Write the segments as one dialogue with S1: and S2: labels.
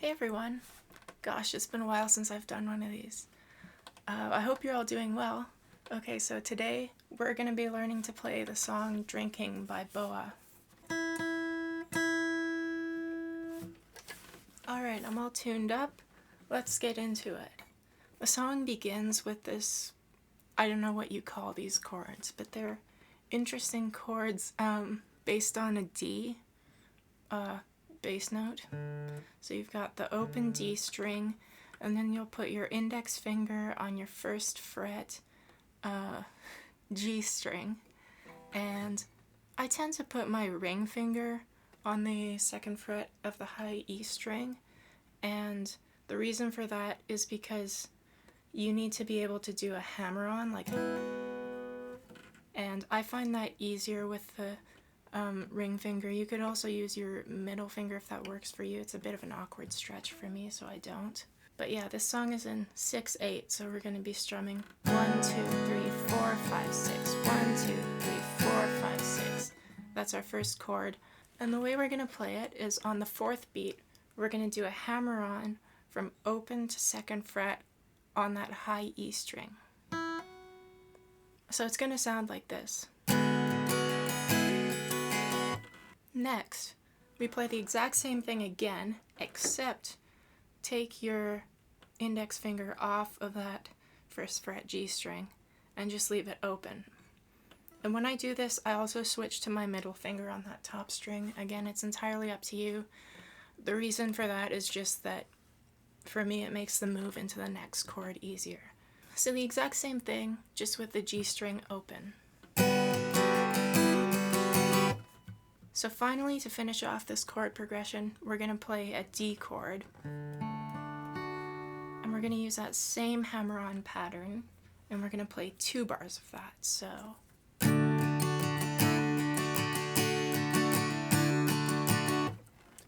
S1: Hey everyone! Gosh, it's been a while since I've done one of these. I hope you're all doing well. Okay, so today we're going to be learning to play the song Drinking by Boa. Alright, I'm all tuned up. Let's get into it. The song begins with this, I don't know what you call these chords, but they're interesting chords based on a D bass note. So you've got the open D string, and then you'll put your index finger on your first fret G string, and I tend to put my ring finger on the second fret of the high E string, and the reason for that is because you need to be able to do a hammer-on, like, and I find that easier with the ring finger. You could also use your middle finger if that works for you. It's a bit of an awkward stretch for me, so I don't. But yeah, this song is in 6/8, so we're going to be strumming 1, 2, 3, 4, 5, 6. 1, 2, 3, 4, 5, 6. That's our first chord. And the way we're going to play it is on the fourth beat, we're going to do a hammer-on from open to second fret on that high E string. So it's going to sound like this. Next, we play the exact same thing again, except take your index finger off of that first fret G string and just leave it open. And when I do this, I also switch to my middle finger on that top string. Again, it's entirely up to you. The reason for that is just that, for me, it makes the move into the next chord easier. So the exact same thing, just with the G string open. So finally, to finish off this chord progression, we're going to play a D chord. And we're going to use that same hammer-on pattern, and we're going to play 2 bars of that.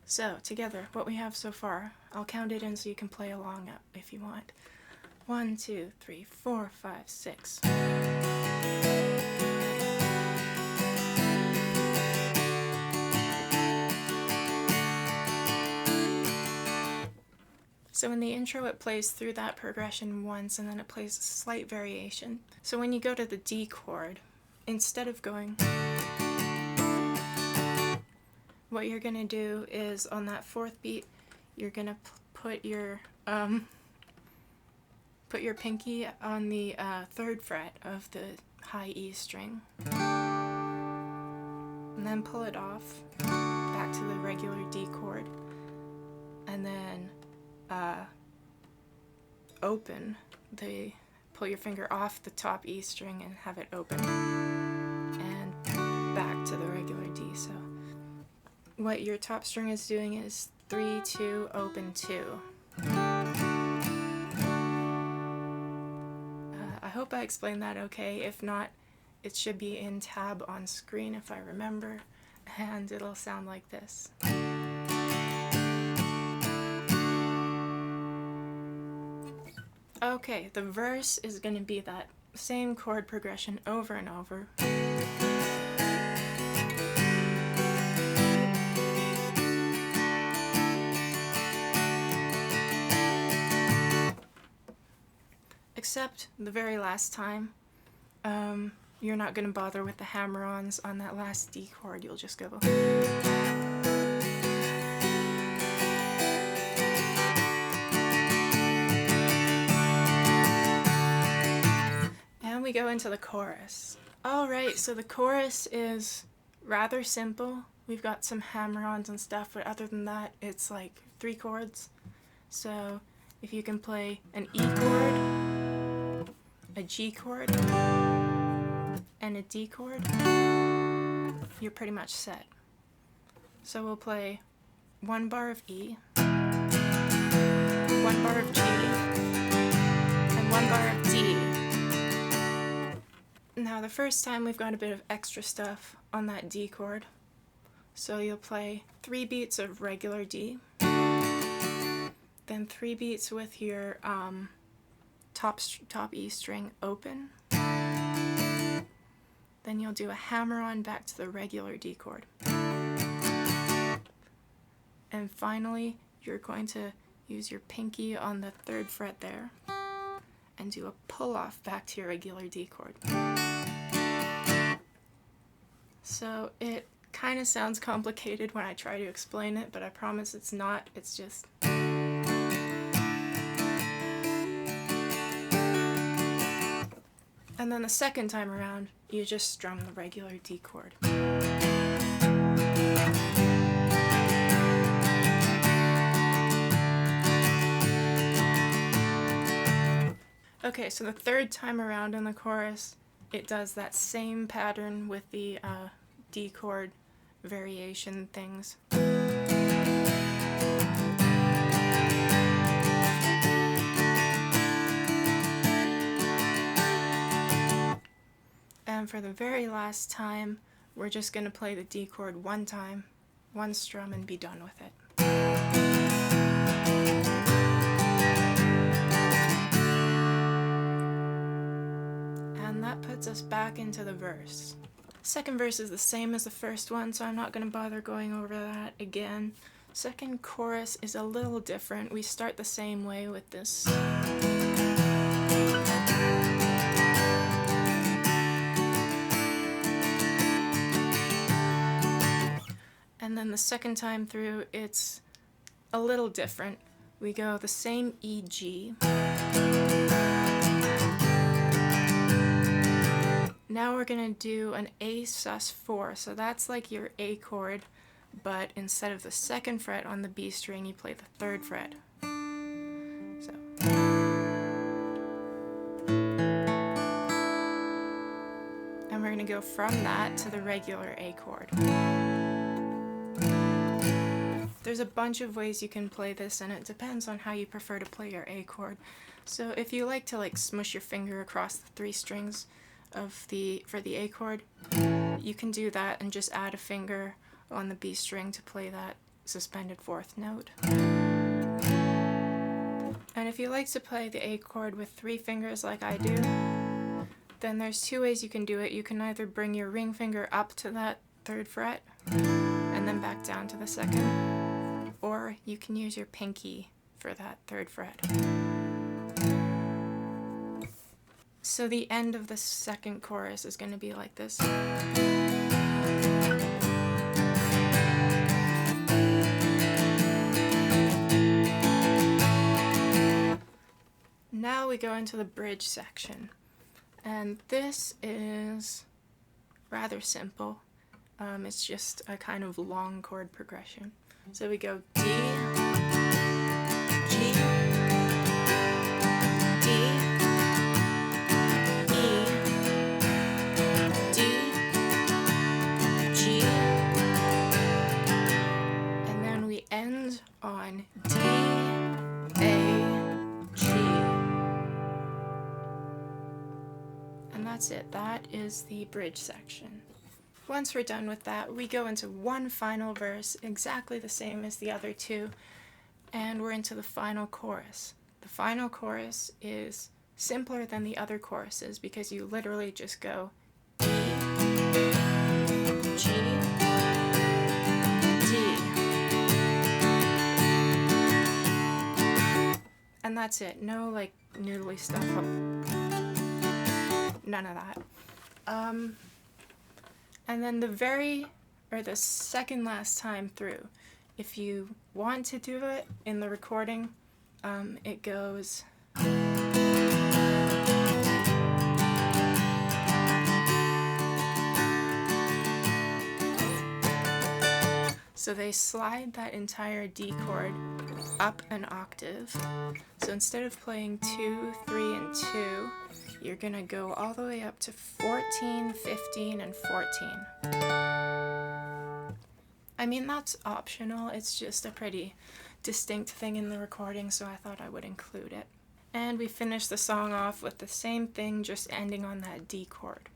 S1: So together, what we have so far, I'll count it in so you can play along if you want. 1, 2, 3, 4, 5, 6. So in the intro, it plays through that progression once, and then it plays a slight variation. So when you go to the D chord, instead of going, what you're going to do is on that fourth beat, you're going to put your pinky on the third fret of the high E string, and then pull it off back to the regular D chord, and then pull your finger off the top E string and have it open, and back to the regular D. So what your top string is doing is 3, 2, open 2. I hope I explained that okay. If not, it should be in tab on screen if I remember, and it'll sound like this. Okay, the verse is going to be that same chord progression over and over. Except the very last time, you're not going to bother with the hammer-ons on that last D chord, you'll just go. And we go into the chorus. Alright, so the chorus is rather simple. We've got some hammer-ons and stuff, but other than that, it's like 3 chords. So if you can play an E chord, a G chord, and a D chord, you're pretty much set. So we'll play 1 bar of E, 1 bar of G, and 1 bar of D. Now the first time we've got a bit of extra stuff on that D chord. So you'll play 3 beats of regular D, then 3 beats with your top E string open, then you'll do a hammer-on back to the regular D chord. And finally, you're going to use your pinky on the 3rd fret there, and do a pull off back to your regular D chord. So it kind of sounds complicated when I try to explain it, but I promise it's not. It's just... And then the second time around, you just strum the regular D chord. Okay, so the 3rd time around in the chorus, it does that same pattern with the D chord variation things. And for the very last time, we're just going to play the D chord one time, one strum, and be done with it. And that puts us back into the verse. Second verse is the same as the first one, so I'm not going to bother going over that again. Second chorus is a little different. We start the same way with this. And then the second time through, it's a little different. We go the same E, G. Now we're going to do an A sus4, so that's like your A chord, but instead of the 2nd fret on the B string, you play the 3rd fret. So. And we're going to go from that to the regular A chord. There's a bunch of ways you can play this, and it depends on how you prefer to play your A chord. So if you like to smush your finger across the 3 strings for the A chord, you can do that and just add a finger on the B string to play that suspended 4th note. And if you like to play the A chord with 3 fingers like I do, then there's 2 ways you can do it. You can either bring your ring finger up to that 3rd fret and then back down to the 2nd, or you can use your pinky for that 3rd fret. So the end of the second chorus is going to be like this. Now we go into the bridge section, and this is rather simple. It's just a kind of long chord progression. So we go D, G, D, E, D, G, and then we end on D, A, G. And that's it. That is the bridge section. Once we're done with that, we go into one final verse, exactly the same as the other 2, and we're into the final chorus. The final chorus is simpler than the other choruses because you literally just go E, G, D. And that's it. No noodly stuff. None of that. And then the second last time through, if you want to do it in the recording, it goes... So they slide that entire D chord up an octave. So instead of playing 2, 3, and 2, you're gonna go all the way up to 14, 15, and 14. I mean, that's optional. It's just a pretty distinct thing in the recording, so I thought I would include it. And we finish the song off with the same thing, just ending on that D chord.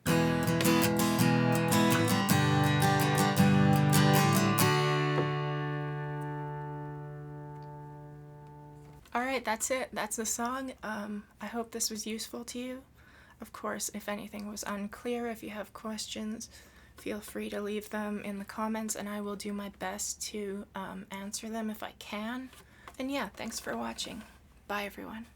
S1: Alright, that's it. That's the song. I hope this was useful to you. Of course, if anything was unclear, if you have questions, feel free to leave them in the comments and I will do my best to answer them if I can. And yeah, thanks for watching. Bye, everyone.